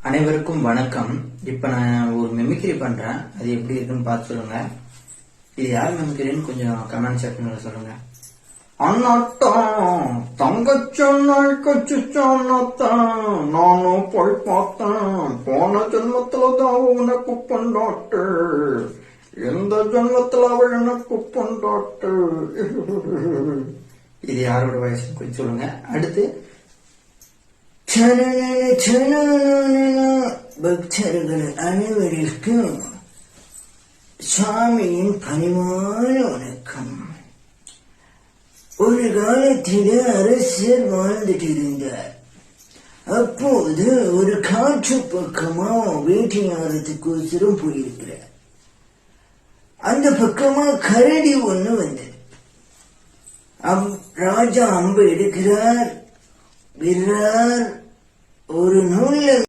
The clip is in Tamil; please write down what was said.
அனைவருக்கும் வணக்கம். இப்ப நான் ஒரு மெமிக்ரி பண்றேன். அது எப்படி இருக்குன்னு பார்த்து சொல்லுங்க. இது யார் மெமிக்ரின்னு கொஞ்சம் கமெண்ட் செக்ஷன்ல சொல்லுங்க. அண்ணாத்தான் தங்கச்சொன்னாய் கச்சுச்சானத்தான் நானும் போய் பார்த்தேன். போன ஜென்மத்துலதான் உனக்கு பண்டாட்டு, எந்த ஜென்மத்துல அவள் எனக்கு பண்டாட்டு. இது யாரோட வயசுன்னு கொஞ்சம் சொல்லுங்க. அடுத்து பக்தர்கள் அனைவருக்கும் சுவாமியின் பணிவான வணக்கம். ஒரு காலத்தில் அரசர் வாழ்ந்துட்டு இருந்தார். அப்போது ஒரு காற்று பக்கமா வேட்டையாடுறதுக்கோசரம் போயிருக்கிறார். அந்த பக்கமா கரடி ஒண்ணு வந்தது. ராஜா அம்பு எடுக்கிறார், விடுறார். ஒரு நூல்ல